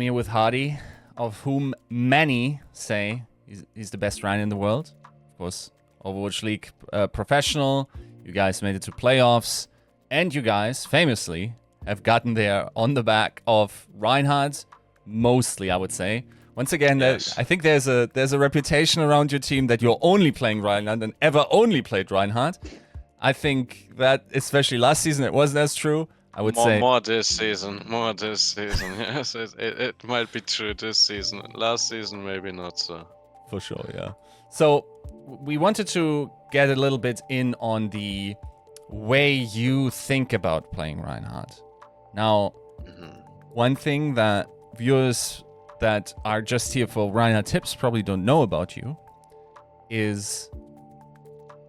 here with Hadi, of whom many say he's the best Ryan in the world. Of course, Overwatch League professional. You guys made it to playoffs. And you guys, famously, have gotten there on the back of Reinhardt, mostly, I would say. Once again, Yes. I think there's a reputation around your team that you're only playing Reinhardt and ever only played Reinhardt. I think that, especially last season, it wasn't as true. I would say More this season. Yes, it might be true this season. Last season, maybe not so. for sure, yeah. So we wanted to get a little bit in on the way you think about playing Reinhardt. Now, one thing that viewers that are just here for Reinhardt tips probably don't know about you is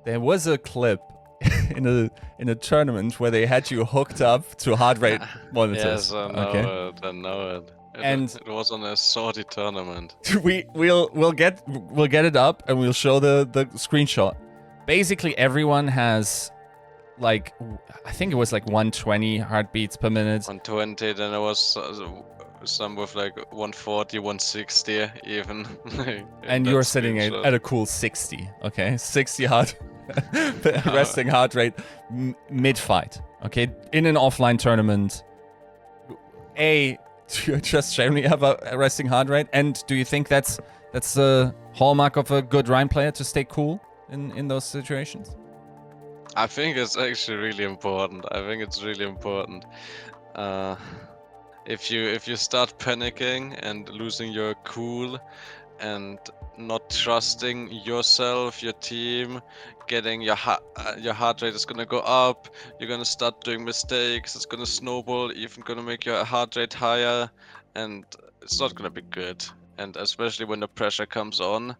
there was a clip in a tournament where they had you hooked up to heart rate monitors. Yes, I know it. I know it. And it was on a sortie tournament. we'll get it up and we'll show the screenshot. Basically, everyone has like, I think it was like 120 heartbeats per minute. 120, then it was some with like 140, 160 even. And you're sitting at a cool 60, okay? 60 resting heart rate mid-fight, okay? In an offline tournament. Do you just generally have a resting heart rate? And do you think that's the hallmark of a good Rhine player, to stay cool in those situations? I think it's actually really important. If you start panicking and losing your cool and not trusting yourself, your team, getting your heart rate is gonna go up. You're gonna start doing mistakes. It's gonna snowball, even gonna make your heart rate higher, and it's not gonna be good. And especially when the pressure comes on,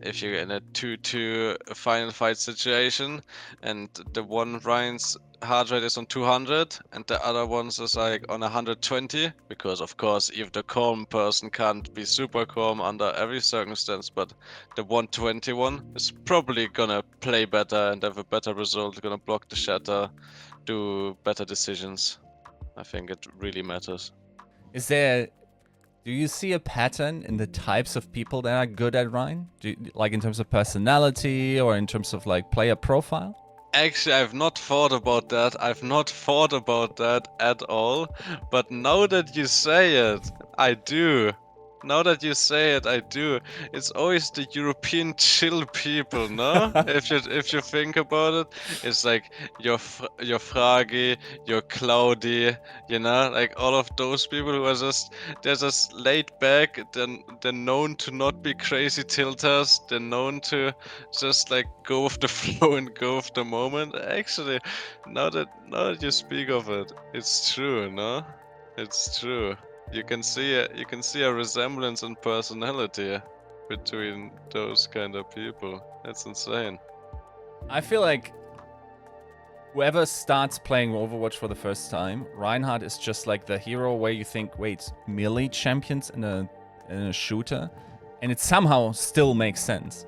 if you're in a 2-2 final fight situation, and the one Ryan's heart rate is on 200 and the other one's is like on 120, because of course even the calm person can't be super calm under every circumstance, but the 121 is probably gonna play better and have a better result, gonna block the shatter, do better decisions. I think it really matters. Do you see a pattern in the types of people that are good at Rhine? Like in terms of personality or in terms of like player profile? Actually, I've not thought about that. At all. But now that you say it, I do. It's always the European chill people, no? if you think about it, it's like your Fragi, your Claudi, like all of those people who are they're just laid back. They're known to not be crazy tilters. They're known to just like go with the flow and go with the moment. Actually, now that you speak of it, it's true, no? It's true. You can see a resemblance in personality between those kind of people. That's insane. I feel like whoever starts playing Overwatch for the first time, Reinhardt is just like the hero where you think, wait, melee champions in a shooter? And it somehow still makes sense.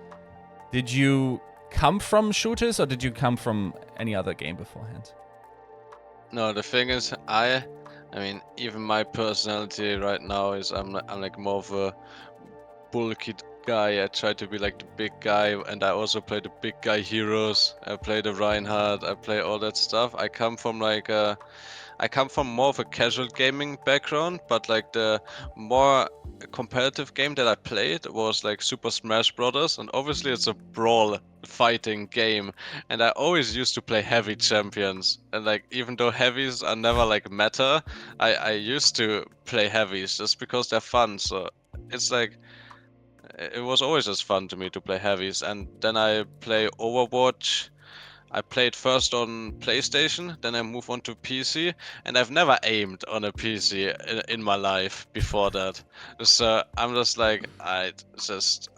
Did you come from shooters or did you come from any other game beforehand? No, the thing is, I mean, even my personality right now is I'm like more of a bulky guy. I try to be like the big guy, and I also play the big guy heroes. I play the Reinhardt. I play all that stuff. I come from more of a casual gaming background, but like the more competitive game that I played was like Super Smash Brothers, and obviously it's a brawl fighting game, and I always used to play heavy champions, and like even though heavies are never like meta, I used to play heavies just because they're fun. So it's like it was always just fun to me to play heavies. And then I play Overwatch. I played first on PlayStation, then I moved on to PC, and I've never aimed on a PC in my life before that. So I'm just like, just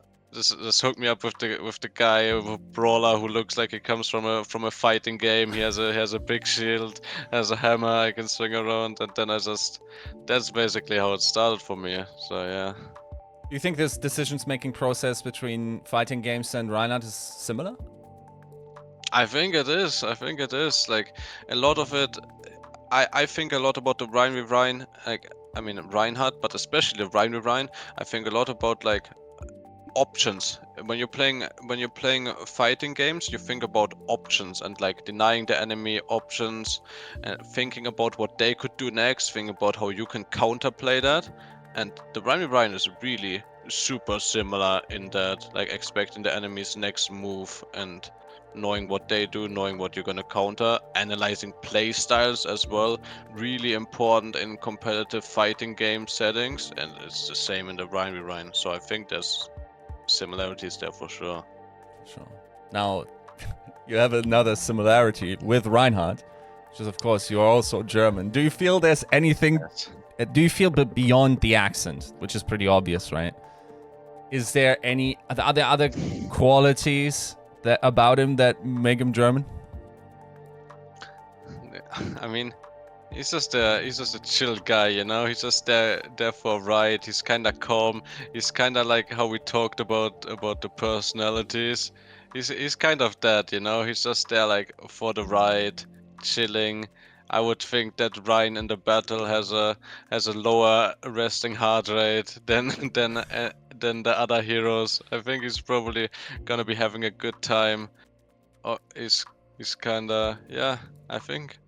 hook me up with the guy, with a brawler who looks like he comes from a fighting game. He has a big shield, has a hammer I can swing around, and then that's basically how it started for me. So yeah. Do you think this decisions-making process between fighting games and Reinhardt is similar? I think it is. Like a lot of it, I think a lot about the Rhine v Rhine. Like I mean Reinhardt, but especially Rein, I think a lot about like options. When you're playing fighting games, you think about options and like denying the enemy options and thinking about what they could do next, thinking about how you can counterplay that. And the Rein is really super similar in that, like expecting the enemy's next move and knowing what they do, knowing what you're gonna counter, analyzing play styles as well. Really important in competitive fighting game settings, and it's the same in the Rein. So I think there's similarities there for sure. Sure. Now, you have another similarity with Reinhardt, which is, of course, you're also German. Do you feel there's anything? Yes. Do you feel beyond the accent, which is pretty obvious, right? Is there any are there other qualities that about him that make him German? I mean, he's just a chill guy, you know. He's just there for a ride. He's kind of calm. He's kind of like how we talked about the personalities. He's kind of that, you know. He's just there like for the ride, chilling. I would think that Ryan in the battle has a lower resting heart rate than than the other heroes. I think he's probably gonna be having a good time. Oh, he's kind of, yeah. I think.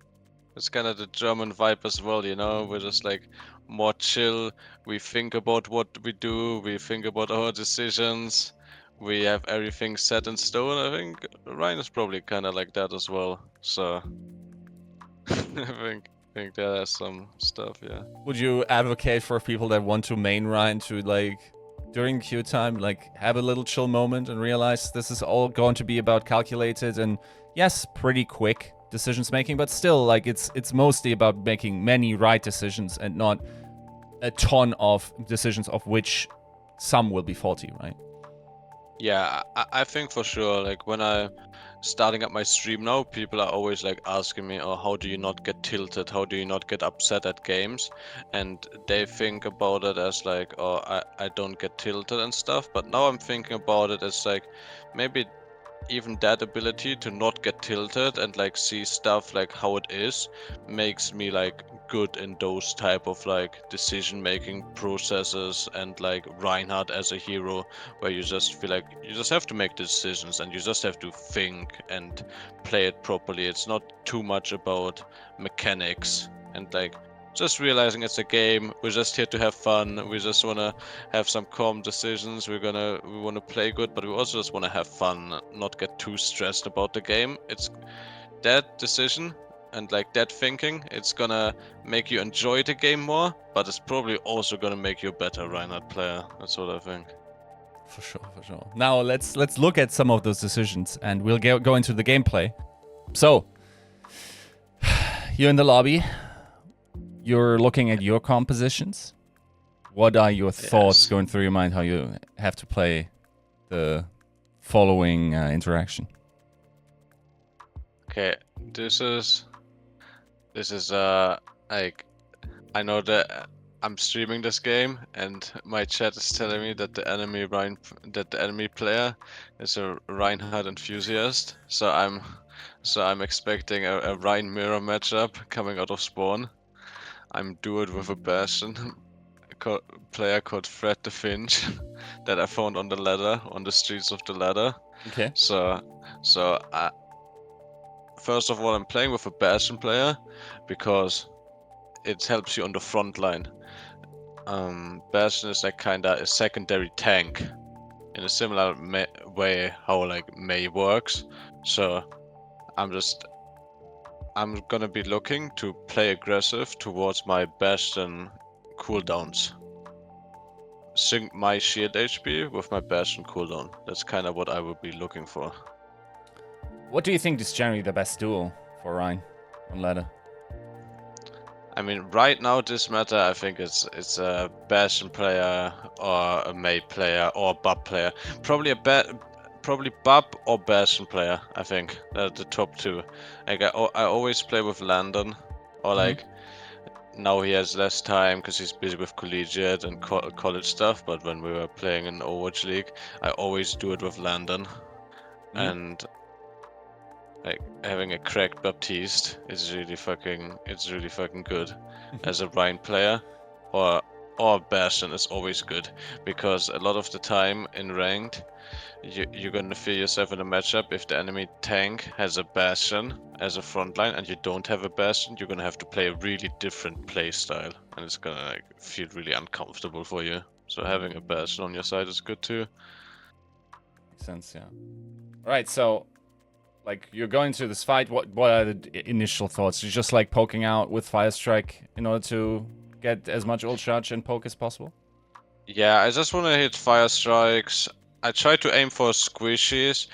It's kind of the German vibe as well, you know. We're just like more chill. We think about what we do. We think about our decisions. We have everything set in stone. I think Ryan is probably kind of like that as well. So I think there's some stuff, yeah. Would you advocate for people that want to main Ryan to like during queue time, like have a little chill moment and realize this is all going to be about calculated and yes, pretty quick decisions making, but still like it's mostly about making many right decisions and not a ton of decisions of which some will be faulty, right? Yeah, I think for sure. Like when I starting up my stream now, people are always like asking me, "Oh, how do you not get tilted? How do you not get upset at games?" And they think about it as like, "Oh, I don't get tilted and stuff." But now I'm thinking about it as like maybe even that ability to not get tilted and like see stuff like how it is makes me like good in those type of like decision making processes, and like Reinhardt as a hero where you just feel like you just have to make decisions and you just have to think and play it properly. It's not too much about mechanics and like just realizing it's a game. We're just here to have fun. We just wanna have some calm decisions. We wanna play good, but we also just wanna have fun, not get too stressed about the game. It's that decision and like that thinking. It's gonna make you enjoy the game more, but it's probably also gonna make you a better Reinhardt player. That's what I think. For sure, for sure. Now let's look at some of those decisions and we'll go into the gameplay. So, you're in the lobby. You're looking at your compositions. What are your thoughts going through your mind how you have to play the following interaction? Okay, this is like I know that I'm streaming this game and my chat is telling me that the enemy player is a Reinhardt enthusiast. So I'm expecting a Rein mirror matchup coming out of spawn. I'm duoed with a Bastion player called Fred the Finch that I found on the ladder, on the streets of the ladder. Okay. So first of all, I'm playing with a Bastion player because it helps you on the front line. Bastion is like kinda a secondary tank in a similar way how like Mei works. So I'm gonna be looking to play aggressive towards my Bastion cooldowns. Sync my shield HP with my Bastion cooldown. That's kind of what I would be looking for. What do you think is generally the best duel for Ryan on ladder? I mean, right now this meta, I think it's a Bastion player or a Mei player or a Bub player. Probably probably Bub or Bastion player. I think they're the top two. Like I always play with Landon, or like now he has less time because he's busy with collegiate and college stuff. But when we were playing in Overwatch League, I always do it with Landon, and like having a cracked Baptiste is really fucking good as a Rhine player. or or Bastion is always good, because a lot of the time in ranked, you're gonna feel yourself in a matchup if the enemy tank has a Bastion as a frontline and you don't have a Bastion, you're gonna have to play a really different play style, and it's gonna like feel really uncomfortable for you. So having a Bastion on your side is good too. Makes sense, yeah. All right, so like you're going to this fight. What are the initial thoughts? You're just like poking out with Fire Strike in order to get as much ult charge and poke as possible? Yeah, I just want to hit fire strikes. I try to aim for squishies.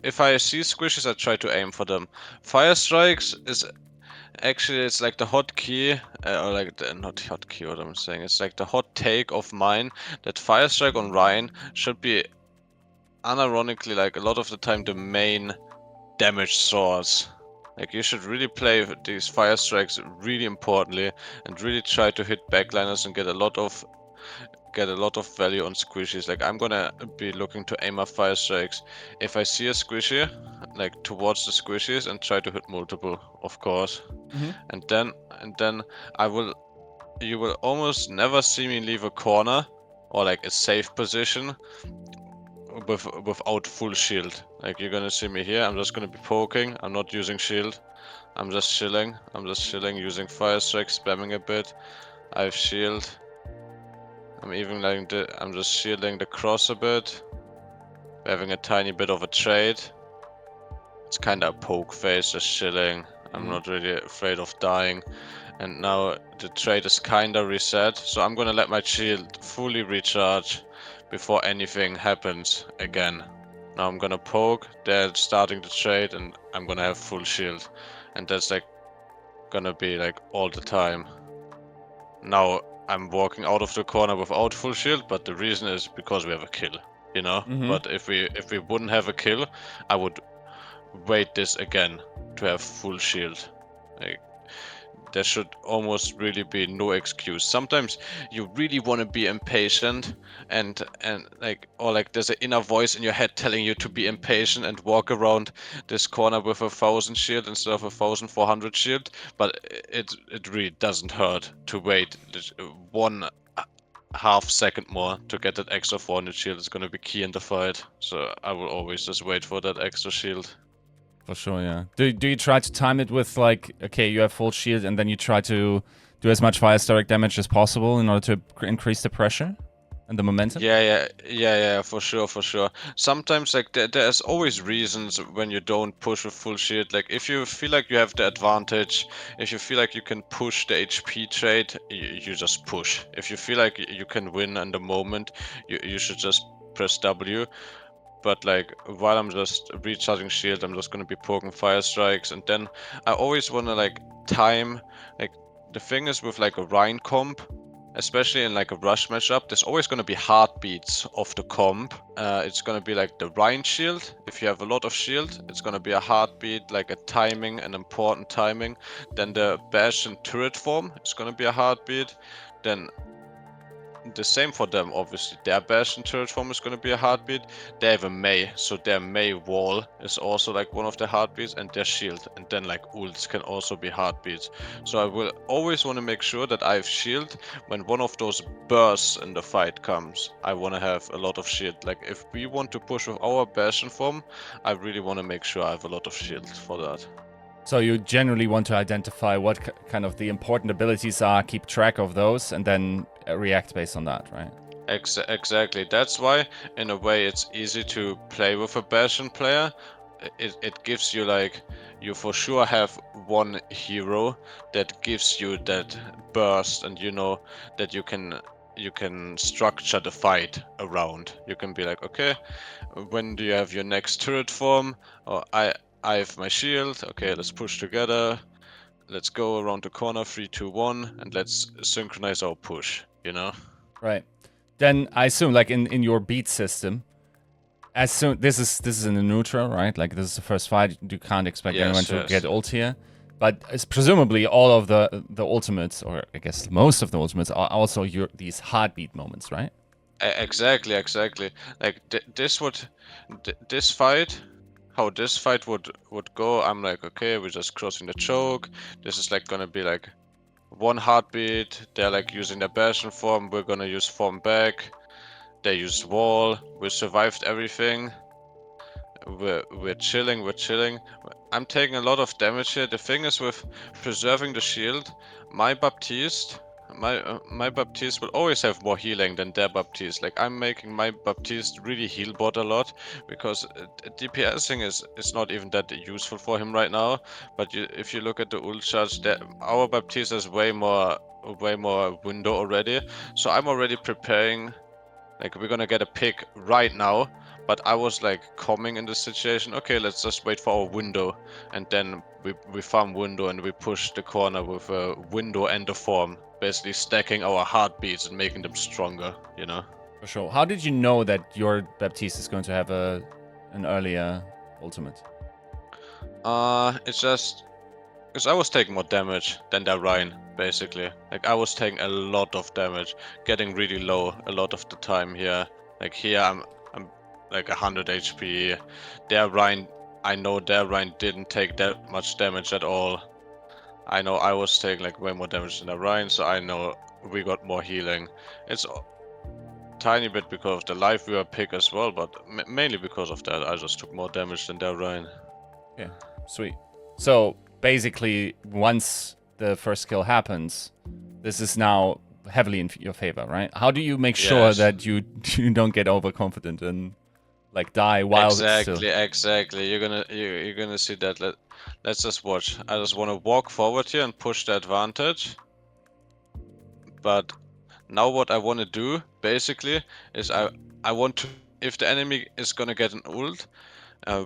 If I see squishies, I try to aim for them. Fire strikes is actually, it's like the hot key, or like the, not hot key, what I'm saying. It's like the hot take of mine that fire strike on Ryan should be unironically like a lot of the time the main damage source. Like you should really play these fire strikes really importantly and really try to hit backliners and get a lot of value on squishies. Like I'm gonna be looking to aim up fire strikes if I see a squishy, like towards the squishies, and try to hit multiple, of course. And then you will almost never see me leave a corner or like a safe position without full shield. Like you're gonna see me here, I'm just gonna be poking, I'm not using shield. I'm just chilling, using fire strike, spamming a bit. I have shield. I'm just shielding the cross a bit. We're having a tiny bit of a trade. It's kinda a poke phase, just chilling. I'm not really afraid of dying. And now the trade is kinda reset, so I'm gonna let my shield fully recharge before anything happens again. Now I'm gonna poke, they're starting the trade, and I'm gonna have full shield. And that's like gonna be like all the time. Now I'm walking out of the corner without full shield, but the reason is because we have a kill, you know? But if we wouldn't have a kill, I would wait this again to have full shield. Like there should almost really be no excuse. Sometimes you really want to be impatient and like, or like there's an inner voice in your head telling you to be impatient and walk around this corner with 1,000 shield instead of 1,400 shield, but it really doesn't hurt to wait one half second more to get that extra 400 shield. Is going to be key in the fight, so I will always just wait for that extra shield. For sure, yeah. Do you try to time it with like, okay, you have full shield, and then you try to do as much fire strike damage as possible in order to increase the pressure and the momentum? Yeah, for sure. Sometimes like there's always reasons when you don't push with full shield. Like if you feel like you have the advantage, if you feel like you can push the HP trade, you just push. If you feel like you can win in the moment, you should just press W. But like while I'm just recharging shield, I'm just gonna be poking fire strikes, and then I always wanna like time. Like the thing is with like a Rhine comp, especially in like a rush matchup, there's always gonna be heartbeats of the comp. It's gonna be like the Rhine shield. If you have a lot of shield, it's gonna be a heartbeat, like a timing, an important timing. Then the Bastion turret form is gonna be a heartbeat. Then the same for them, obviously. Their Bastion turret form is going to be a heartbeat. They have a Mei, so their Mei wall is also like one of the heartbeats, and their shield. And then like ults can also be heartbeats. So I will always want to make sure that I have shield when one of those bursts in the fight comes. I want to have a lot of shield. Like if we want to push with our Bastion form, I really want to make sure I have a lot of shield for that. So you generally want to identify what kind of the important abilities are, keep track of those, and then react based on that, right? Exactly. That's why, in a way, it's easy to play with a Bastion player. It gives you like, you for sure have one hero that gives you that burst, and you know that you can structure the fight around. You can be like, okay, when do you have your next turret form? Or I have my shield. Okay, let's push together. Let's go around the corner, 3, 2, 1, and let's synchronize our push, you know? Right. Then I assume, like in your beat system, as soon this is in the neutral, right? Like this is the first fight, you can't expect anyone to get ult here. But it's presumably all of the ultimates, or I guess most of the ultimates, are also these heartbeat moments, right? Exactly. Like this fight, how this fight would go. I'm like, okay, we're just crossing the choke. This is like gonna be like one heartbeat. They're like using their Bastion form. We're gonna use form back. They used wall. We survived everything. We're chilling. We're chilling. I'm taking a lot of damage here. The thing is with preserving the shield, my Baptiste. My Baptiste will always have more healing than their Baptiste. Like I'm making my Baptiste really heal bot a lot because DPSing is not even that useful for him right now. But if you look at the ult charge, our Baptiste has way more window already. So I'm already preparing. Like we're gonna get a pick right now. But I was like coming in the situation. Okay, let's just wait for our window, and then we farm window and we push the corner with a window and a form, basically stacking our heartbeats and making them stronger. You know. For sure. How did you know that your Baptiste is going to have an earlier ultimate? It's just because I was taking more damage than their Ryan, basically. Like I was taking a lot of damage, getting really low a lot of the time here. Like here I'm like 100 HP. Their Ryan, I know their Ryan didn't take that much damage at all. I know I was taking like way more damage than their Ryan, so I know we got more healing. It's tiny bit because of the life we were pick as well, but mainly because of that I just took more damage than their Ryan. Yeah, sweet. So basically, once the first kill happens, this is now heavily in your favor, right? How do you make sure that you don't get overconfident and like die while Exactly. You're gonna see that. Let's just watch. I just want to walk forward here and push the advantage. But now what I want to do basically is I want to, if the enemy is gonna get an ult,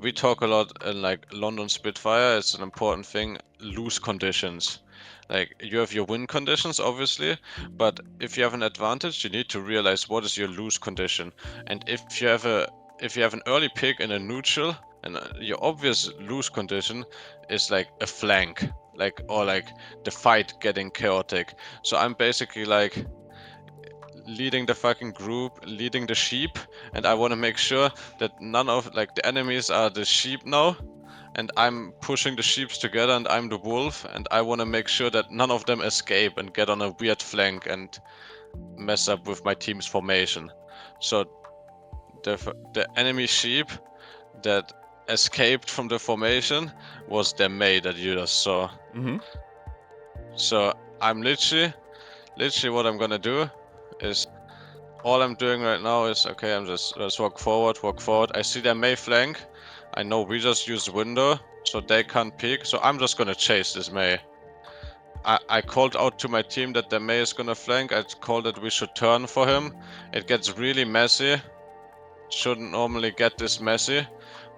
we talk a lot in like London Spitfire. It's an important thing. Lose conditions. Like you have your win conditions, obviously, but if you have an advantage, you need to realize what is your lose condition. And if you have an early pick in a neutral, and your obvious lose condition is like a flank, like or like the fight getting chaotic. So I'm basically like leading the fucking group, leading the sheep, and I want to make sure that none of like the enemies are the sheep now, and I'm pushing the sheeps together and I'm the wolf, and I want to make sure that none of them escape and get on a weird flank and mess up with my team's formation. So the enemy sheep that escaped from the formation was their mate that you just saw. So I'm literally what I'm gonna do is all I'm doing right now is okay, I'm just walk forward. I see their Mei flank. I know we just use window, so they can't peek. So I'm just gonna chase this Mei. I called out to my team that the Mei is gonna flank. I called that we should turn for him. It gets really messy. Shouldn't normally get this messy,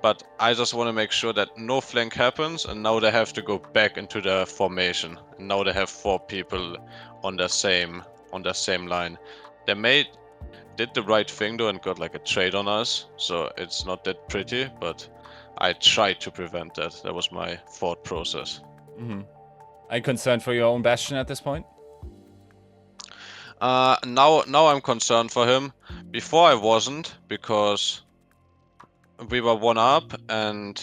but I just want to make sure that no flank happens, and now they have to go back into the formation. And now they have 4 people on the same line. They did the right thing though and got like a trade on us, so it's not that pretty, but I tried to prevent that. That was my thought process. Are you concerned for your own Bastion at this point? Now I'm concerned for him. Before I wasn't, because we were 1 up and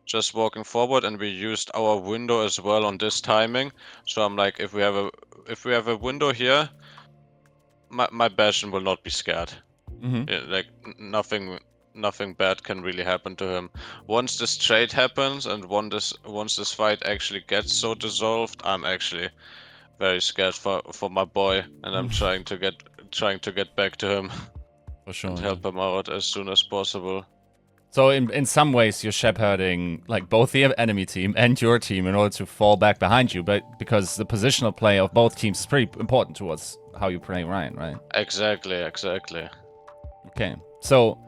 just walking forward, and we used our window as well on this timing. So I'm like, if we have a window here, my Bastion will not be scared. Yeah, like nothing bad can really happen to him. Once this trade happens and once this fight actually gets so dissolved, I'm actually very scared for my boy, and I'm trying to get back to him For sure, and help him out as soon as possible. So in some ways you're shepherding like both the enemy team and your team in order to fall back behind you, but because the positional play of both teams is pretty important towards how you play Ryan, right? Exactly. Okay, so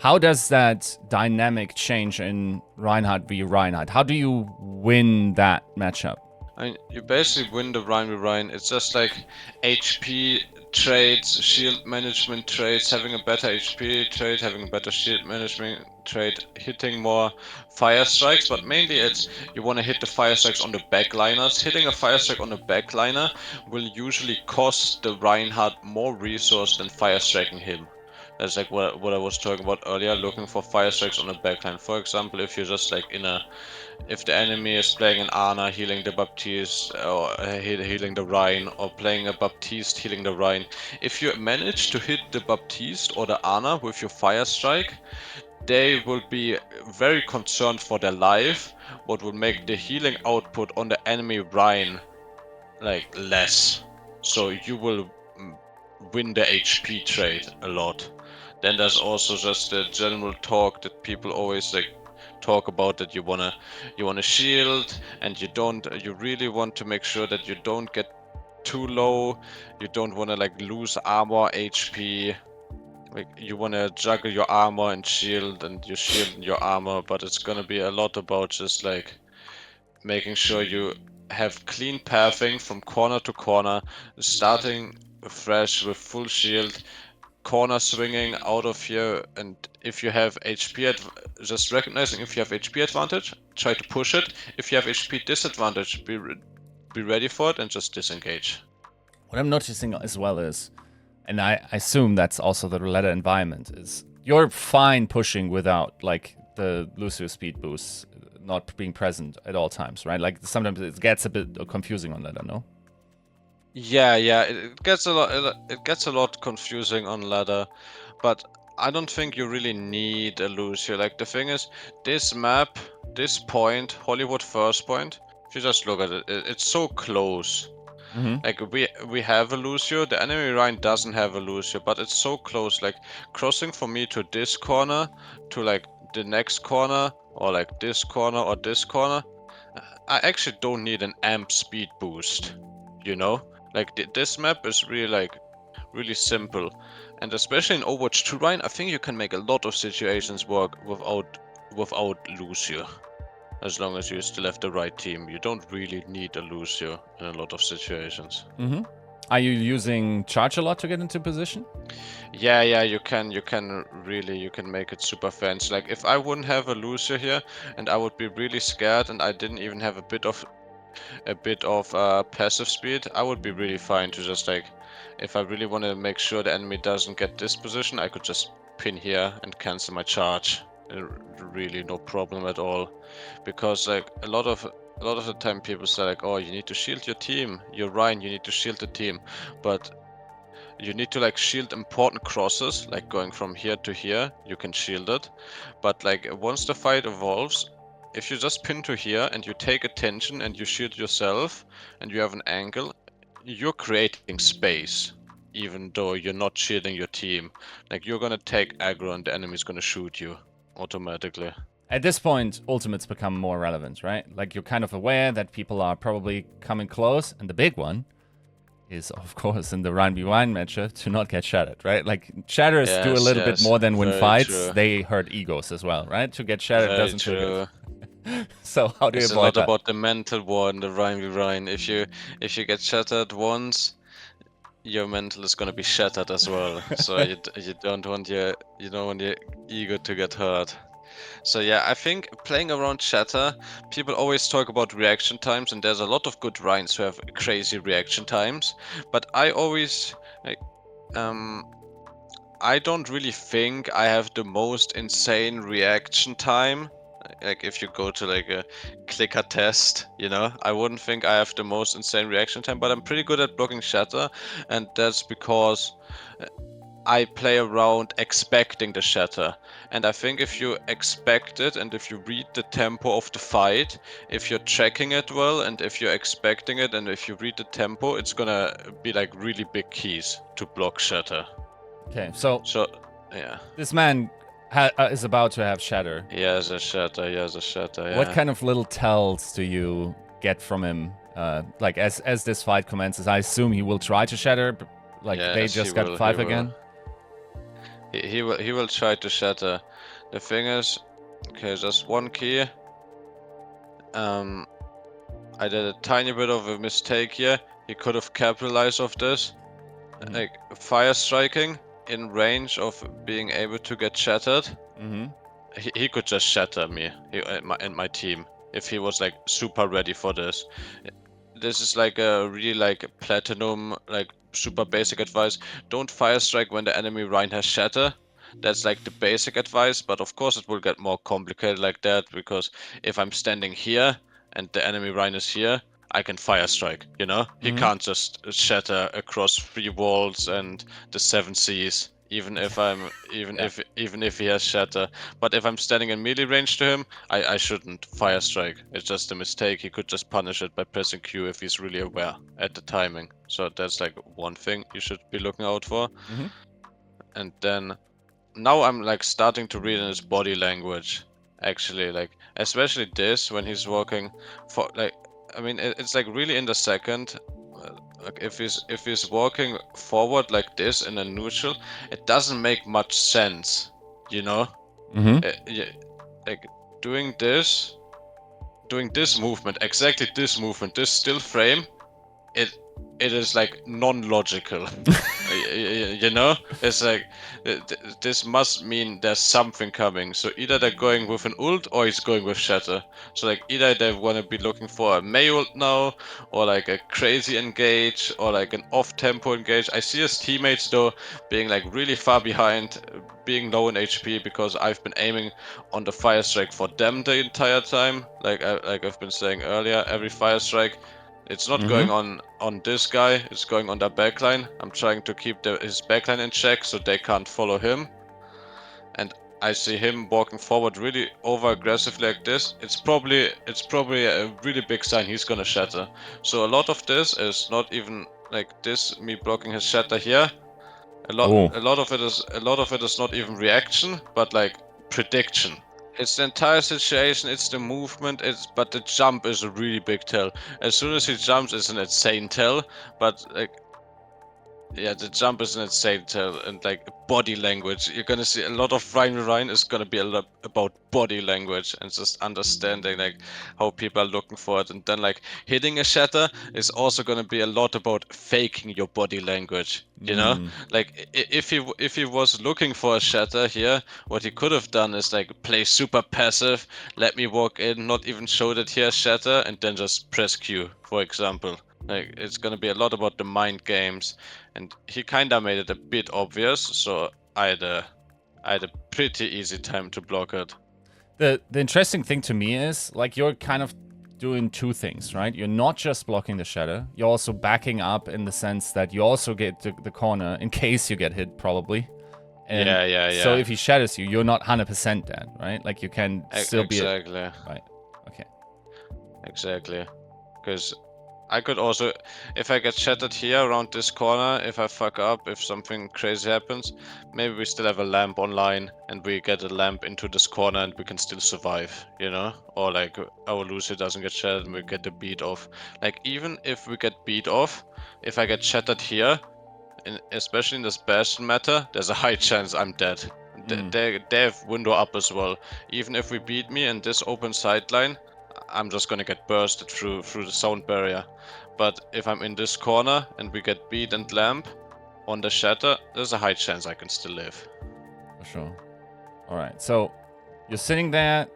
how does that dynamic change in Reinhardt v Reinhardt? How do you win that matchup? I mean, you basically win the Ryan with Ryan. It's just like HP trades, shield management trades, having a better HP trade, having a better shield management trade, hitting more fire strikes, but mainly it's you want to hit the fire strikes on the backliners. Hitting a fire strike on the backliner will usually cost the Reinhardt more resource than fire striking him. That's like what I was talking about earlier, looking for fire strikes on the backline. For example, if you're just like if the enemy is playing an Ana healing the Baptiste or healing the Rhine, or playing a Baptiste healing the Rhine, if you manage to hit the Baptiste or the Ana with your fire strike, they will be very concerned for their life, what will make the healing output on the enemy Rhine like less. So you will win the HP trade a lot. Then there's also just the general talk that people always like talk about, that you wanna shield, and you really want to make sure that you don't get too low. You don't wanna like lose armor HP. Like you wanna juggle your armor and shield, and your shield and your armor, but it's gonna be a lot about just like making sure you have clean pathing from corner to corner, starting fresh with full shield, corner swinging out of here, and if you have HP, just recognizing if you have HP advantage, try to push it. If you have HP disadvantage, be ready for it and just disengage. What I'm noticing as well is, and I assume that's also the roulette environment, is you're fine pushing without like the Lucio speed boost not being present at all times, right? Like sometimes it gets a bit confusing on ladder, no? Yeah, it gets a lot confusing on ladder, but I don't think you really need a Lucio. Like the thing is, this map, this point, Hollywood first point, if you just look at it, it's so close. Like we have a Lucio, the enemy Rhine doesn't have a Lucio, but it's so close. Like crossing from me to this corner, to like the next corner, or like this corner or this corner, I actually don't need an amp speed boost, you know? Like this map is really simple, and especially in Overwatch 2 Rhine, I think you can make a lot of situations work without Lucio. As long as you still have the right team, you don't really need a Lucio in a lot of situations. Are you using charge a lot to get into position? Yeah, you can make it super fancy. Like if I wouldn't have a Lucio here, and I would be really scared, and I didn't even have a bit of passive speed, I would be really fine to just like, if I really want to make sure the enemy doesn't get this position, I could just pin here and cancel my charge. Really no problem at all, because like a lot of the time people say like, oh, you need to shield your team, you're Ryan, you need to shield the team, but you need to like shield important crosses, like going from here to here, you can shield it, but like once the fight evolves, if you just pin to here and you take attention and you shield yourself and you have an angle, you're creating space, even though you're not shielding your team. Like you're gonna take aggro and the enemy's gonna shoot you automatically. At this point, ultimates become more relevant, right? Like you're kind of aware that people are probably coming close, and the big one is, of course, in the Rhine v Rhine matchup, to not get shattered, right? Like shatters do a little bit more than win fights. True. They hurt egos as well, right? To get shattered doesn't feel good. So how do you avoid that? It's a lot about the mental war in the Rhine v Rhine. If you get shattered once, your mental is gonna be shattered as well. So you don't want your ego to get hurt. So yeah, I think playing around Shatter, people always talk about reaction times, and there's a lot of good Rhines who have crazy reaction times. But I always like, I don't really think I have the most insane reaction time. Like if you go to like a clicker test, I wouldn't think I have the most insane reaction time, but I'm pretty good at blocking Shatter, and that's because I play around expecting the shatter. And I think if you expect it, and if you read the tempo of the fight, if you're tracking it well, and if you're expecting it, and if you read the tempo, it's gonna be like really big keys to block shatter. Okay, so yeah. This man is about to have shatter. He has a shatter, yeah. What kind of little tells do you get from him? Like as this fight commences, I assume he will try to shatter. Like yes, they just got 5 again. He will try to shatter. The thing is, okay, just one key. I did a tiny bit of a mistake here. He could have capitalized off this. Like fire striking in range of being able to get shattered. He could just shatter me and my team if he was like super ready for this. This is like a really like platinum, like super basic advice. Don't fire strike when the enemy Rhine has shatter. That's like the basic advice, but of course it will get more complicated like that, because if I'm standing here and the enemy Rhine is here, I can fire strike, you know? He can't just shatter across 3 walls and the 7 seas, even if I'm even if he has shatter. But if I'm standing in melee range to him, I shouldn't fire strike. It's just a mistake. He could just punish it by pressing Q if he's really aware at the timing. So that's like one thing you should be looking out for. And then now I'm like starting to read in his body language, actually, like especially this when he's walking for like, I mean it's like really in the second. Like if he's walking forward like this in a neutral, it doesn't make much sense, you know. Yeah, like doing this movement, exactly this movement, this still frame, it is like non-logical. You know, it's like this must mean there's something coming. So either they're going with an ult or he's going with shatter. So like either they want to be looking for a Mei ult now, or like a crazy engage, or like an off-tempo engage. I see his teammates though being like really far behind, being low in HP, because I've been aiming on the fire strike for them the entire time. Like I've been saying earlier, every fire strike, it's not going on this guy, it's going on their backline. I'm trying to keep his backline in check so they can't follow him. And I see him walking forward really over aggressively like this. It's probably a really big sign he's gonna shatter. So a lot of this is not even like this, me blocking his shatter here. A lot of it is not even reaction, but like prediction. It's the entire situation, it's the movement, but the jump is a really big tell. As soon as he jumps, it's an insane tell, but like, yeah, the jump is an insane tell, and like body language. You're gonna see a lot of Rhine is gonna be a lot about body language and just understanding like how people are looking for it. And then like hitting a shatter is also gonna be a lot about faking your body language. You know, like if he was looking for a shatter here, what he could have done is like play super passive, let me walk in, not even show that he has shatter, and then just press Q, for example. Like it's gonna be a lot about the mind games, and he kinda made it a bit obvious, so I had a pretty easy time to block it. The interesting thing to me is, like, you're kind of doing two things, right? You're not just blocking the shadow, you're also backing up in the sense that you also get the corner in case you get hit, probably. And yeah. so if he shatters you, you're not 100% dead, right? Like, you can still be... Exactly. Right, okay. Exactly. Because I could also, if I get shattered here around this corner, if I fuck up, if something crazy happens, maybe we still have a lamp online and we get a lamp into this corner and we can still survive, you know? Or like our Lucio doesn't get shattered and we get the beat off. Like even if we get beat off, if I get shattered here, especially in this Bastion meta, there's a high chance I'm dead. They have window up as well. Even if we beat me in this open sideline, I'm just gonna get bursted through the sound barrier. But if I'm in this corner and we get beat and lamp on the shatter, there's a high chance I can still live. For sure. Alright, so you're sitting there.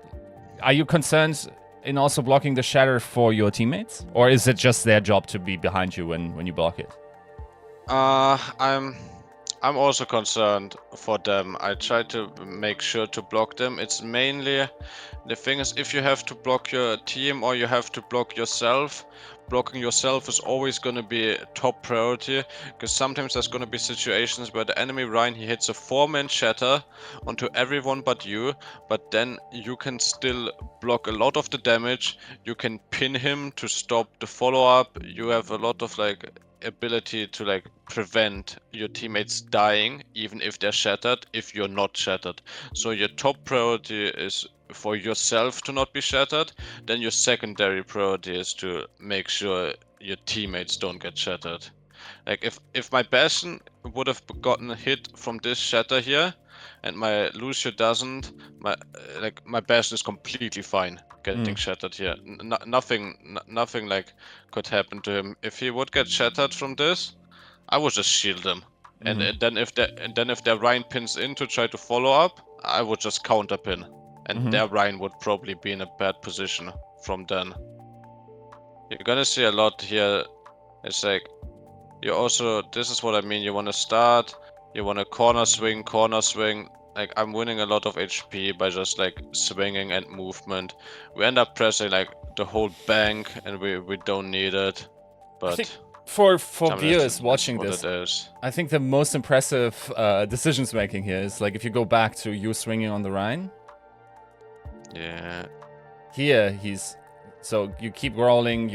Are you concerned in also blocking the shatter for your teammates? Or is it just their job to be behind you when you block it? I'm also concerned for them. I try to make sure to block them. It's mainly, the thing is, if you have to block your team or you have to block yourself, blocking yourself is always going to be top priority, because sometimes there's going to be situations where the enemy Rhine, he hits a 4-man shatter onto everyone but you, but then you can still block a lot of the damage, you can pin him to stop the follow-up, you have a lot of like ability to like prevent your teammates dying even if they're shattered, if you're not shattered. So your top priority is for yourself to not be shattered, then your secondary priority is to make sure your teammates don't get shattered. Like if my Bastion would have gotten hit from this shatter here and my Lucio doesn't, my Bastion is completely fine getting shattered here. Nothing like could happen to him. If he would get shattered from this, I would just shield him. And then if their Rhine pins in to try to follow up, I would just counter pin. And their Rhine would probably be in a bad position from then. You're gonna see a lot here. It's like, you also, this is what I mean, you wanna start, you wanna corner swing, like I'm winning a lot of HP by just like swinging and movement. We end up pressing like the whole bank, and we don't need it. I think But for I mean, viewers it's watching what this, it is. I think the most impressive decisions making here is like if you go back to you swinging on the Rhine. Yeah. Here he's so you keep rolling,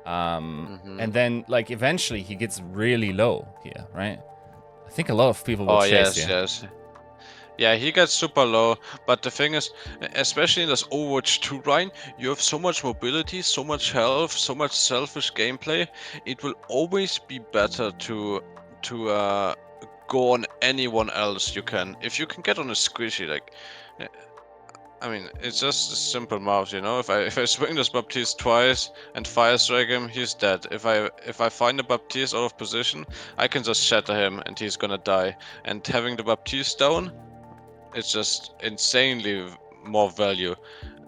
and then like eventually he gets really low here, right? I think a lot of people will Oh chase yes, here. yes. Yeah, he gets super low, but the thing is, especially in this Overwatch 2 Rhine, you have so much mobility, so much health, so much selfish gameplay. It will always be better to go on anyone else you can. If you can get on a squishy, like, I mean, it's just a simple mouse, you know. If I swing this Baptiste twice and fire strike him, he's dead. If I find a Baptiste out of position, I can just shatter him and he's gonna die. And having the Baptiste down, it's just insanely more value.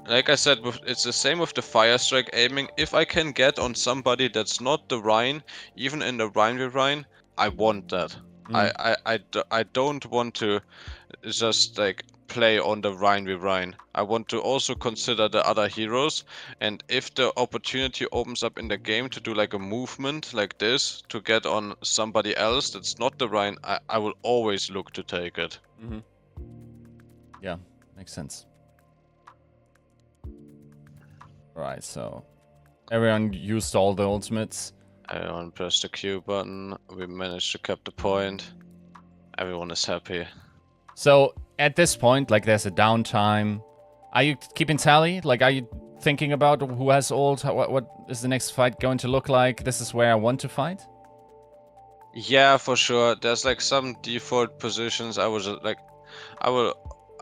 Like I said, it's the same with the fire strike aiming. If I can get on somebody that's not the Rhine, even in the Rhine v Rhine, I want that. I don't want to just like play on the Rhine v Rhine. I want to also consider the other heroes, and if the opportunity opens up in the game to do like a movement like this to get on somebody else that's not the Rhine, I will always look to take it. Mm-hmm. Yeah, makes sense. Right, so everyone used all the ultimates. Everyone pressed the Q button. We managed to cap the point. Everyone is happy. So at this point, like there's a downtime. Are you keeping tally? Like, are you thinking about who has ult? What is the next fight going to look like? This is where I want to fight? Yeah, for sure. There's like some default positions. I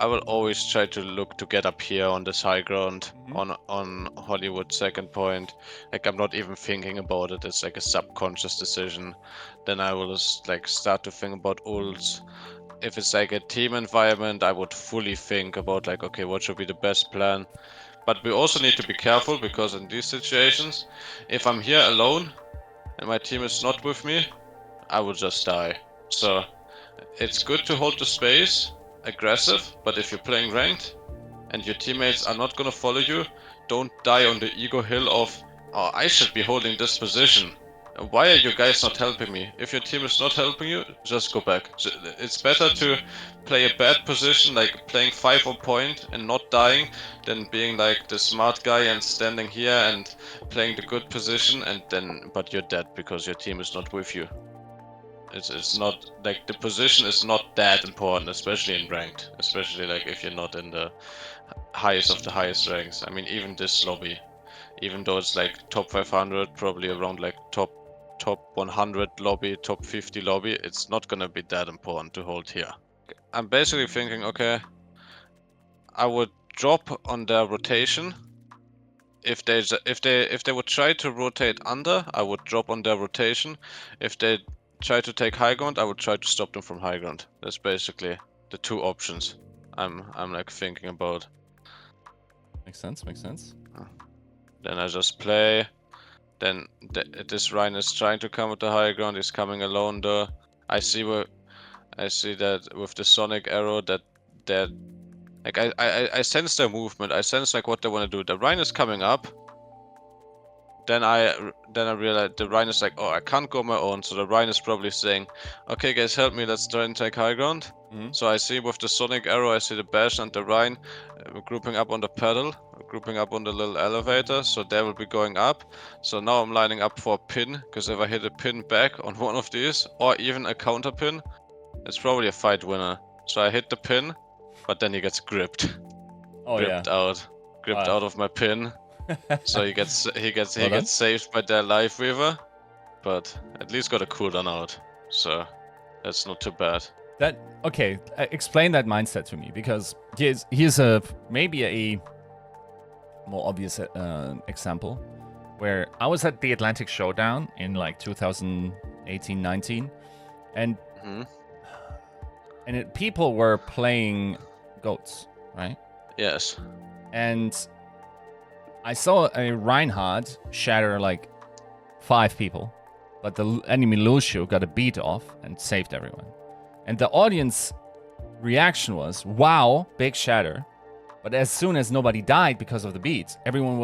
will always try to look to get up here on this high ground on Hollywood second point. Like I'm not even thinking about it. It's like a subconscious decision. Then I will just like start to think about ults. If it's like a team environment, I would fully think about like, okay, what should be the best plan? But we also need to be careful because in these situations, if I'm here alone and my team is not with me, I would just die. So it's good to hold the space, aggressive, but if you're playing ranked and your teammates are not gonna follow you, don't die on the ego hill of, oh, I should be holding this position. Why are you guys not helping me? If your team is not helping you, just go back. It's better to play a bad position, like playing 5 on point and not dying, than being like the smart guy and standing here and playing the good position and then, but you're dead because your team is not with you. It's not like the position is not that important, especially in ranked, especially like if you're not in the highest of the highest ranks. I mean, even this lobby, even though it's like top 500, probably around like top 100 lobby, top 50 lobby, it's not gonna be that important to hold here. I'm basically thinking, okay, I would drop on their rotation. If they would try to rotate under, I would drop on their rotation. If they try to take high ground, I would try to stop them from high ground. That's basically the two options I'm like thinking about. Makes sense, makes sense. Then I just play. Then this Rhine is trying to come with the high ground. He's coming alone though. I see that with the sonic arrow that like I sense their movement. I sense like what they want to do. The Rhine is coming up. Then I realize the Rhine is like, oh, I can't go on my own. So the Rhine is probably saying, okay, guys, help me. Let's try and take high ground. So I see with the sonic arrow, I see the Bash and the Rhine grouping up on the pedal, grouping up on the little elevator. So they will be going up. So now I'm lining up for a pin, because if I hit a pin back on one of these, or even a counter pin, it's probably a fight winner. So I hit the pin, but then he gets gripped. Oh gripped out of my pin. So he gets saved by their life weaver, but at least got a cooldown out. So that's not too bad. That okay? Explain that mindset to me, because here's a maybe a more obvious example where I was at the Atlantic Showdown in like 2018-19, and people were playing goats, right? Yes. And I saw a Reinhardt shatter like 5 people, but the enemy Lucio got a beat off and saved everyone. And the audience reaction was, wow, big shatter. But as soon as nobody died because of the beat, everyone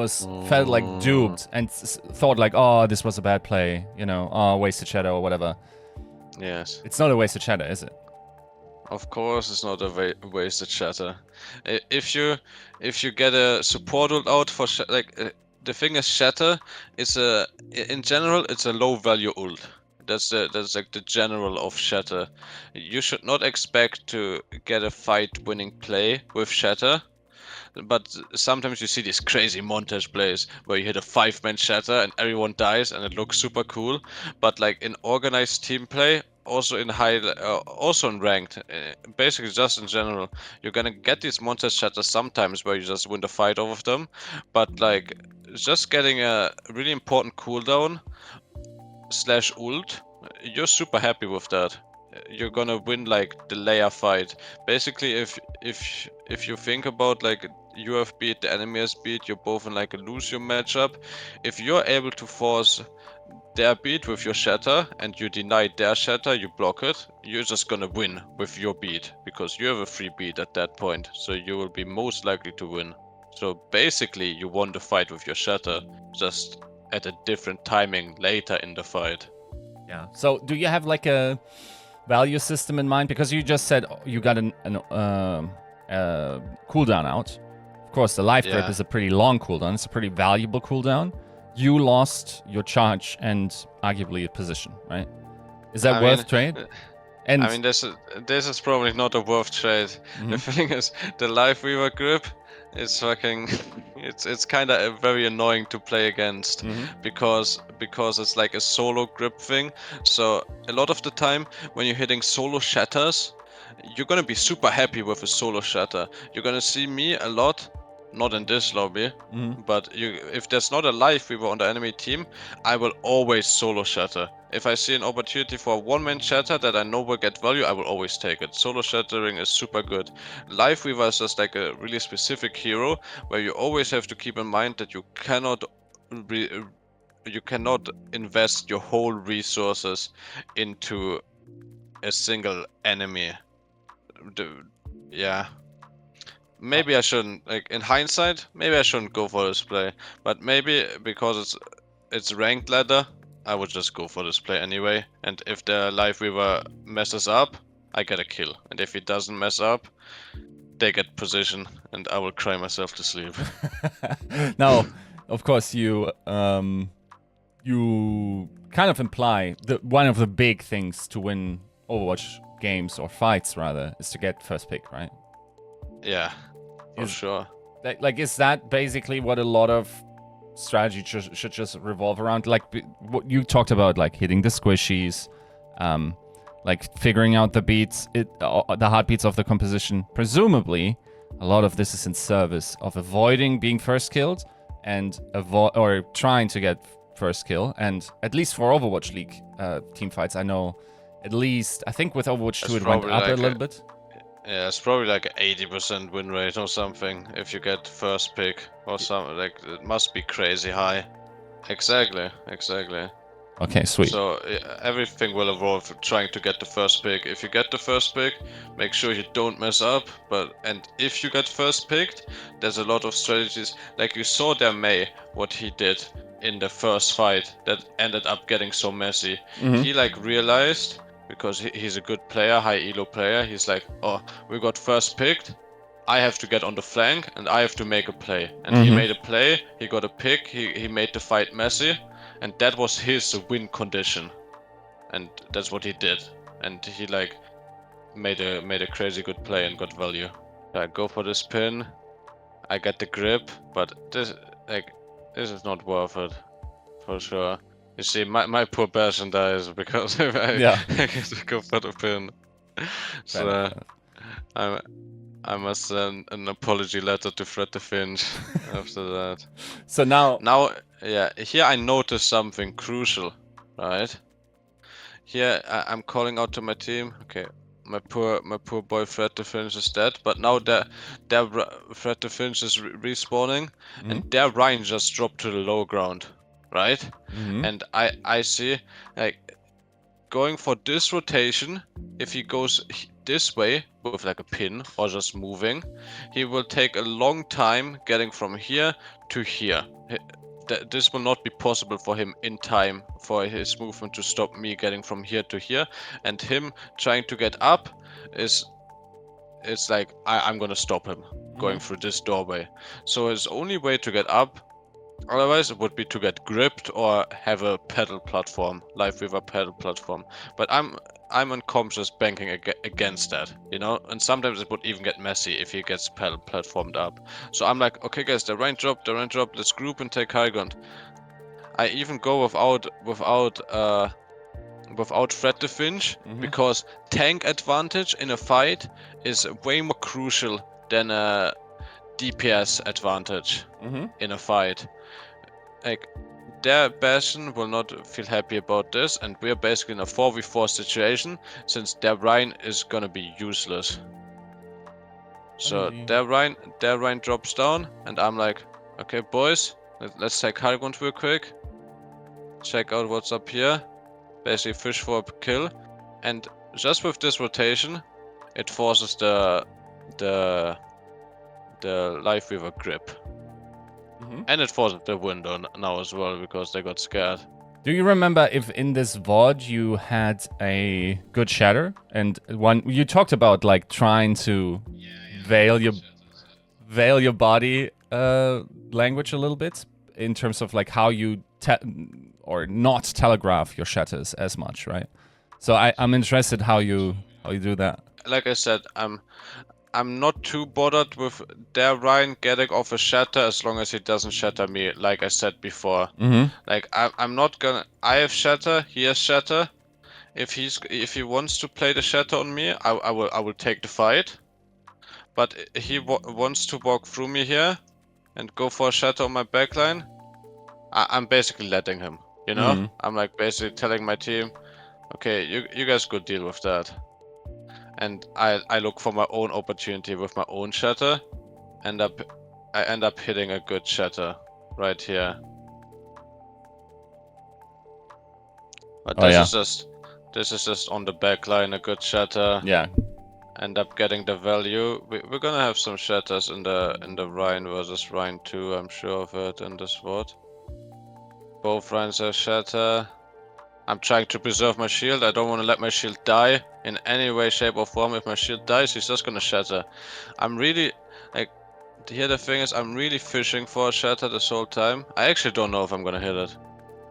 felt like duped and thought like, oh, this was a bad play, you know, oh, wasted shadow or whatever. Yes. It's not a wasted shadow, is it? Of course, it's not a wasted shatter. If you get a support ult out for the thing is shatter is in general it's a low value ult. That's like the general of shatter. You should not expect to get a fight winning play with shatter. But sometimes you see these crazy montage plays where you hit a 5-man shatter and everyone dies and it looks super cool. But like in organized team play, also in also in ranked, basically just in general, you're gonna get these montage shatters sometimes where you just win the fight off of them. But like just getting a really important cooldown / ult, you're super happy with that. You're gonna win like the layer fight. Basically, if you think about like you have beat, the enemy has beat, you're both in like a lose-your matchup. If you're able to force their beat with your shatter and you deny their shatter, you block it, you're just gonna win with your beat because you have a free beat at that point. So you will be most likely to win. So basically, you won the fight with your shatter, just at a different timing later in the fight. Yeah. So do you have like a value system in mind? Because you just said you got an cooldown out. Of course, the life grip is a pretty long cooldown. It's a pretty valuable cooldown. You lost your charge and arguably a position, right? Is that worth trade? And I mean, this is probably not a worth trade. The thing is, the life weaver grip is fucking. It's kind of very annoying to play against because it's like a solo grip thing. So a lot of the time when you're hitting solo shatters, you're gonna be super happy with a solo shatter. You're gonna see me a lot. Not in this lobby, but if there's not a life weaver on the enemy team, I will always solo shatter. If I see an opportunity for a one-man shatter that I know will get value, I will always take it. Solo shattering is super good. Life weaver is just like a really specific hero where you always have to keep in mind that you cannot invest your whole resources into a single enemy. Yeah. Maybe I shouldn't, like in hindsight, maybe I shouldn't go for this play. But maybe because it's ranked ladder, I would just go for this play anyway. And if the life weaver messes up, I get a kill. And if he doesn't mess up, they get position and I will cry myself to sleep. Now, of course, you kind of imply that one of the big things to win Overwatch games or fights rather is to get first pick, right? Yeah, for sure. Like, is that basically what a lot of strategy should just revolve around? Like, what you talked about, like hitting the squishies, like figuring out the beats, the heartbeats of the composition. Presumably, a lot of this is in service of avoiding being first killed and or trying to get first kill. And at least for Overwatch League team fights, I know I think with Overwatch 2 it went up a little bit. Yeah, it's probably like an 80% win rate or something if you get first pick or something. Like it must be crazy high. Exactly. Okay, sweet. So everything will evolve trying to get the first pick. If you get the first pick, make sure you don't mess up. And if you get first picked, there's a lot of strategies. Like you saw there May, what he did in the first fight that ended up getting so messy. He like realized, because he's a good player, high elo player, he's like, oh, we got first picked, I have to get on the flank and I have to make a play. And he made a play, he got a pick, he made the fight messy, and that was his win condition. And that's what he did. And he like made a crazy good play and got value. I go for this pin, I get the grip, but this is not worth it, for sure. You see, my poor Bastion dies because I get to go for the pin. So I must send an apology letter to Fred the Finch after that. So now, yeah, here I noticed something crucial, right? Here I'm calling out to my team. Okay, my poor boy Fred the Finch is dead, but now their Fred the Finch is respawning, and their Rhine just dropped to the low ground, right? And I see like going for this rotation. If he goes this way with like a pin or just moving, he will take a long time getting from here to here. This will not be possible for him in time for his movement to stop me getting from here to here, and him trying to get up is it's like I'm gonna stop him going through this doorway. So his only way to get up, otherwise it would be to get gripped or have a pedal platform, live with a pedal platform. But I'm unconscious banking against that, you know? And sometimes it would even get messy if he gets pedal platformed up. So I'm like, okay guys, the range drop, let's group and take high ground. I even go without threat defense, because tank advantage in a fight is way more crucial than a DPS advantage in a fight. Like, their Bastion will not feel happy about this, and we're basically in a 4v4 situation, since their Rhine is gonna be useless. So their Rhine drops down, and I'm like, okay boys, let's take high ground real quick. Check out what's up here. Basically fish for a kill. And just with this rotation, it forces the Life Weaver grip. And it forces the window now as well, because they got scared. Do you remember if in this VOD you had a good shatter? And one you talked about like trying to veil your body language a little bit in terms of like how you or not telegraph your shatters as much, right? So I'm interested how you do that. Like I said, I'm not too bothered with their Ryan getting off a shatter as long as he doesn't shatter me, like I said before. Like I'm not gonna. I have shatter. He has shatter. If he wants to play the shatter on me, I will take the fight. But he wants to walk through me here and go for a shatter on my backline. I'm basically letting him. You know, I'm like basically telling my team, okay, you guys go deal with that. And I look for my own opportunity with my own shatter. I end up hitting a good shatter right here. But this is just on the back line, a good shatter. Yeah. End up getting the value. We're gonna have some shatters in the Rhine versus Rhine 2, I'm sure of it, in this VOD. Both Rhines have shatter. I'm trying to preserve my shield. I don't want to let my shield die in any way, shape or form. If my shield dies, he's just gonna shatter. I'm really, like, here the thing is, I'm really fishing for a shatter this whole time. I actually don't know if I'm gonna hit it.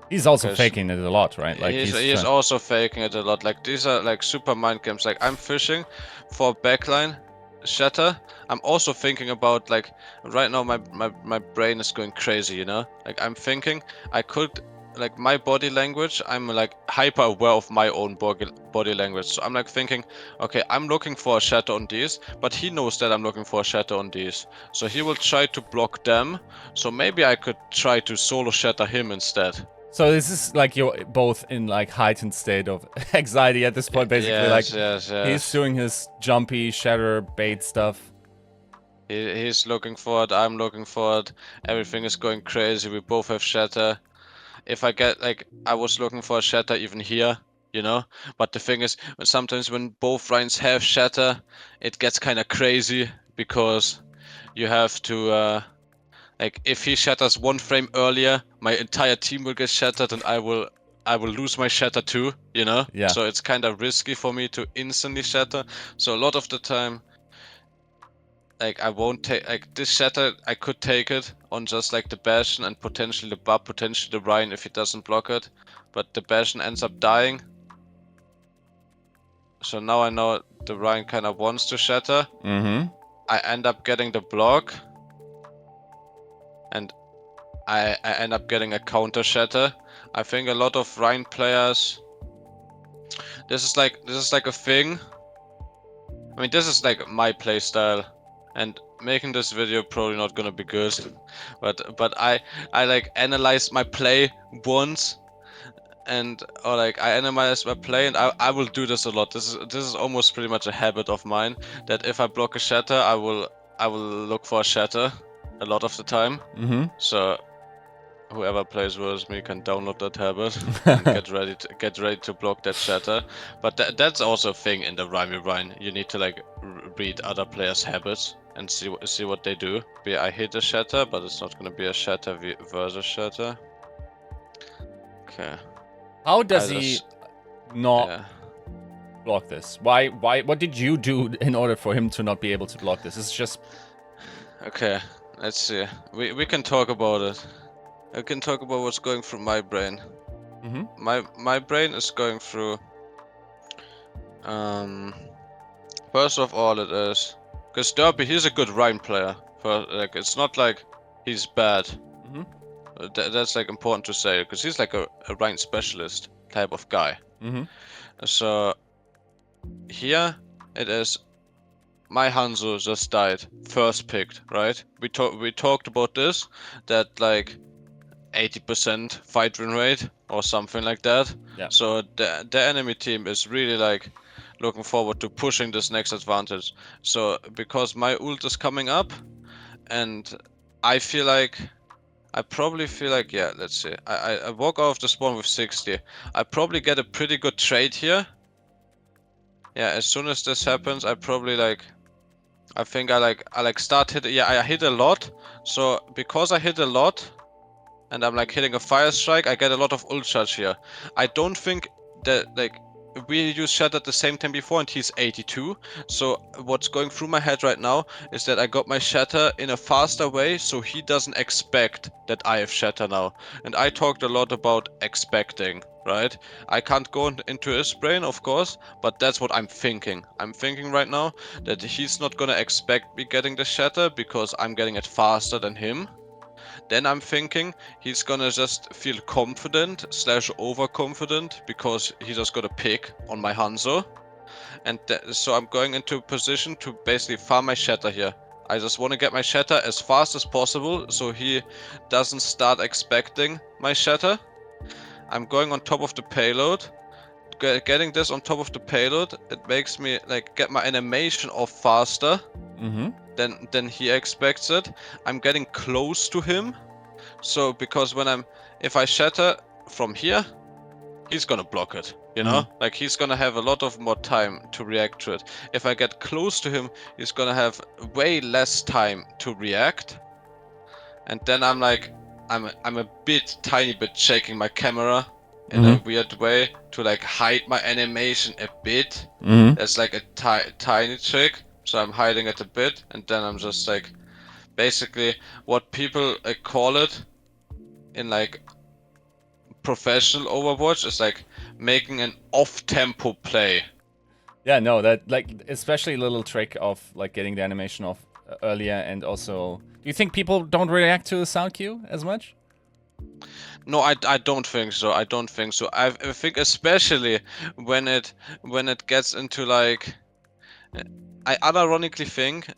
He's also faking it a lot, right? Like he's also faking it a lot. Like, these are like super mind games. Like, I'm fishing for backline shatter. I'm also thinking about, like, right now my brain is going crazy, you know? Like, I'm thinking I could, like, my body language, I'm like hyper aware of my own body language. So I'm like thinking, okay, I'm looking for a shatter on these, but he knows that I'm looking for a shatter on these. So he will try to block them. So maybe I could try to solo shatter him instead. So this is like you're both in like heightened state of anxiety at this point, basically. Yes. He's doing his jumpy shatter bait stuff. He's looking for it, I'm looking for it. Everything is going crazy. We both have shatter. If I get, like, I was looking for a shatter even here, you know? But the thing is, sometimes when both Rhines have shatter, it gets kind of crazy, because you have to, like, if he shatters one frame earlier, my entire team will get shattered and I will lose my shatter too, you know? Yeah. So it's kind of risky for me to instantly shatter. So a lot of the time, like, I won't take, like, this shatter, I could take it on just like the Bastion and potentially the Bub, potentially the Rhine if he doesn't block it. But the Bastion ends up dying. So now I know the Rhine kind of wants to shatter. I end up getting the block. And I end up getting a counter shatter. I think a lot of Rhine players, this is like a thing. I mean, this is like my playstyle, and making this video probably not gonna be good. But I like analyzed my play once, and I analyze my play, and I will do this a lot. This is almost pretty much a habit of mine, that if I block a shatter, I will look for a shatter a lot of the time. So whoever plays versus me can download that habit and get ready to block that shatter. But that's also a thing in the Rhyme. You need to like read other players' habits and see what they do. I hit a shatter, but it's not gonna be a shatter versus shatter. Okay. How does he not Yeah. block this? Why? What did you do in order for him to not be able to block this? It's just... Okay, let's see. We can talk about it. I can talk about what's going through my brain. My brain is going through. First of all, it is because Derby, he's a good Rhine player. Like, it's not like he's bad. That's like important to say because he's like a Rhine specialist type of guy. So here it is. My Hanzo just died, first picked, right? We talked about this, that like 80% fight win rate or something like that. Yeah. So the enemy team is really like looking forward to pushing this next advantage. So because my ult is coming up, and I probably feel like, yeah, let's see. I walk out of the spawn with 60. I probably get a pretty good trade here. Yeah, as soon as this happens, I probably like. I think I start hitting. Yeah, I hit a lot. So because I hit a lot, and I'm like hitting a fire strike, I get a lot of ult charge here. I don't think that like we used Shatter at the same time before, and he's 82. So what's going through my head right now is that I got my Shatter in a faster way, so he doesn't expect that I have Shatter now. And I talked a lot about expecting, right? I can't go into his brain, of course, but that's what I'm thinking. I'm thinking right now that he's not gonna expect me getting the Shatter because I'm getting it faster than him. Then I'm thinking he's gonna just feel confident / overconfident because he just got a pick on my Hanzo. And so I'm going into a position to basically farm my Shatter here. I just want to get my Shatter as fast as possible so he doesn't start expecting my Shatter. I'm going on top of the payload. Getting this on top of the payload, it makes me like get my animation off faster than he expects it. I'm getting close to him. So because if I shatter from here, he's gonna block it, you know? Like he's gonna have a lot of more time to react to it. If I get close to him, he's gonna have way less time to react. And then I'm like, I'm a tiny bit shaking my camera in a weird way to like hide my animation a bit. That's like a tiny trick. So I'm hiding it a bit, and then I'm just like, basically what people call it in like professional Overwatch is like making an off-tempo play. Yeah, no, that like especially a little trick of like getting the animation off earlier, and also, do you think people don't react to the sound cue as much? No, I don't think so. I don't think so. I think especially when it gets into like, I unironically think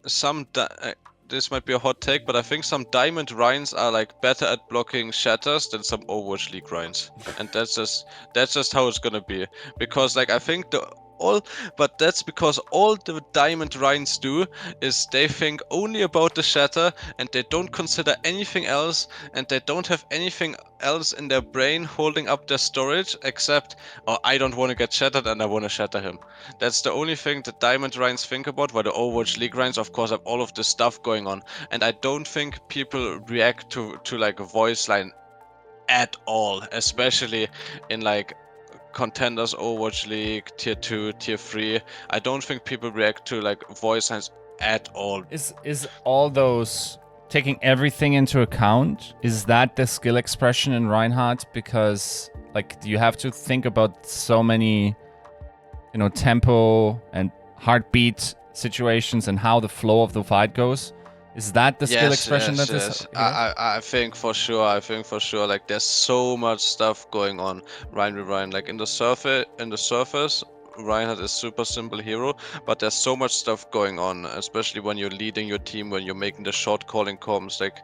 this might be a hot take, but I think some Diamond Rhines are like better at blocking shatters than some Overwatch League Rhines, and that's just how it's gonna be. Because like I think but that's because all the Diamond Rhines do is they think only about the shatter, and they don't consider anything else, and they don't have anything else in their brain holding up their storage except, oh, I don't want to get shattered and I want to shatter him. That's the only thing the Diamond Rhines think about, while the Overwatch League Rhines of course have all of this stuff going on. And I don't think people react to like a voice line at all, especially in like contenders Overwatch League, tier 2, tier 3. I don't think people react to like voice lines at all. Is all those, taking everything into account, is that the skill expression in Reinhardt? Because like you have to think about so many, you know, tempo and heartbeat situations and how the flow of the fight goes. Is that the skill expression that is? I think for sure. Like there's so much stuff going on. Ryan. Like in the surface, Reinhardt is super simple hero, but there's so much stuff going on, especially when you're leading your team, when you're making the shot calling comms. Like,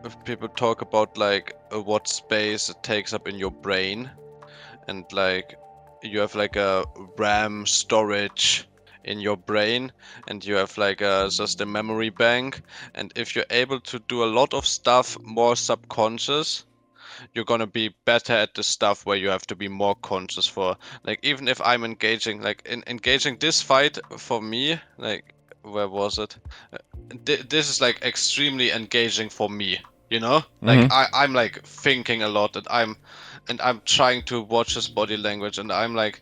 if people talk about like what space it takes up in your brain, and like you have like a RAM storage in your brain, and you have like just a memory bank. And if you're able to do a lot of stuff more subconscious, you're gonna be better at the stuff where you have to be more conscious for. Like even if I'm engaging, like engaging this fight for me, like where was it? This is like extremely engaging for me. You know, like I'm like thinking a lot, and I'm trying to watch his body language, and I'm like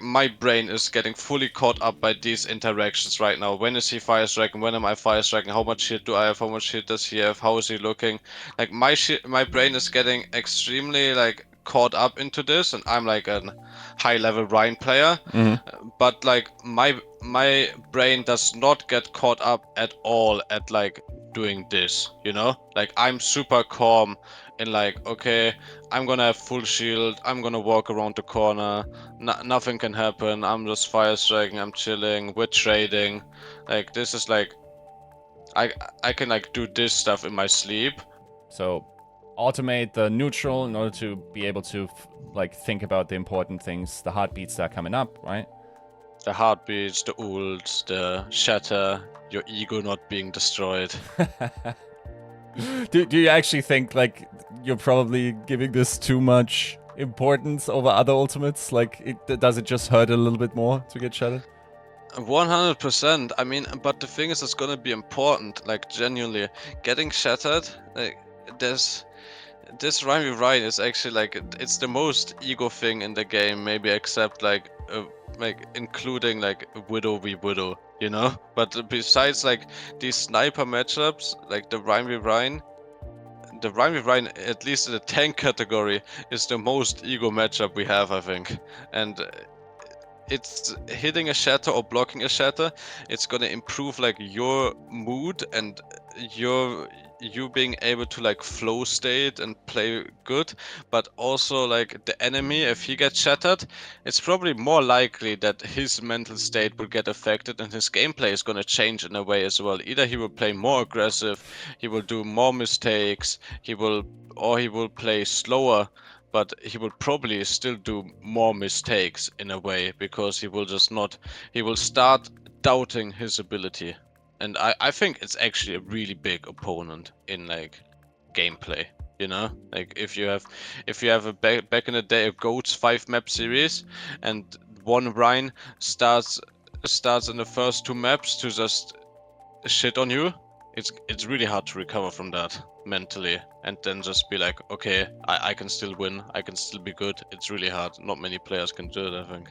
my brain is getting fully caught up by these interactions right now. When is he fire striking? When am I fire striking? How much shit do I have? How much shit does he have? How is he looking? Like my brain is getting extremely like caught up into this, and I'm like a high level Ryan player, but like my brain does not get caught up at all at like doing this, you know? Like I'm super calm and like, okay, I'm gonna have full shield, I'm gonna walk around the corner, nothing can happen, I'm just fire striking, I'm chilling, we're trading. Like this is like I can like do this stuff in my sleep. So automate the neutral in order to be able to like think about the important things, the heartbeats that are coming up, right? The heartbeats, the ults, the shatter, your ego not being destroyed. do you actually think like you're probably giving this too much importance over other ultimates? Like, does it just hurt a little bit more to get shattered? 100%. I mean, but the thing is, it's gonna be important. Like, genuinely, getting shattered. Like, there's this Rhyme with Ryan is actually like it's the most ego thing in the game, maybe except like including like Widow v Widow, you know. But besides like these sniper matchups, like the Rhyme with Ryan. The Rhyme with Ryan, at least in the tank category, is the most ego matchup we have, I think. And it's hitting a shatter or blocking a shatter, it's gonna improve like your mood and you being able to like flow state and play good. But also like the enemy, if he gets shattered, it's probably more likely that his mental state will get affected and his gameplay is gonna change in a way as well. Either he will play more aggressive, he will do more mistakes, he will play slower, but he will probably still do more mistakes in a way because he will just not, he will start doubting his ability. And I think it's actually a really big opponent in like gameplay, you know? Like if you have a back in the day a GOATS 5 map series and one Rhine starts in the first 2 maps to just shit on you, it's really hard to recover from that mentally and then just be like, okay, I can still win, I can still be good. It's really hard. Not many players can do it, I think.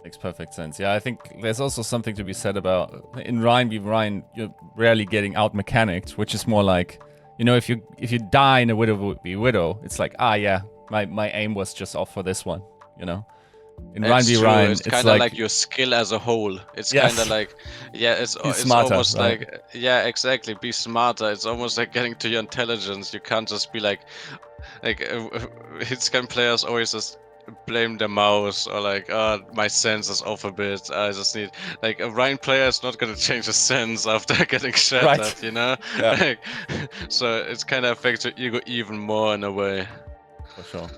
Makes perfect sense. Yeah, I think there's also something to be said about in Ryan v Ryan, you're rarely getting out mechanicked, which is more like, you know, if you die in a Widow v Widow, it's like, ah yeah, my aim was just off for this one, you know. In Ryan v Ryan, it's kind of like your skill as a whole. It's yes, kind of like, yeah, it's smarter, almost right? like, yeah, exactly. Be smarter. It's almost like getting to your intelligence. You can't just be like hitscan players always just blame the mouse or like, my sense is off a bit. I just need like a Ryan player is not gonna change his sense after getting shattered, Right. you know? Yeah. Like, so it's kind of affects your ego even more in a way. For sure.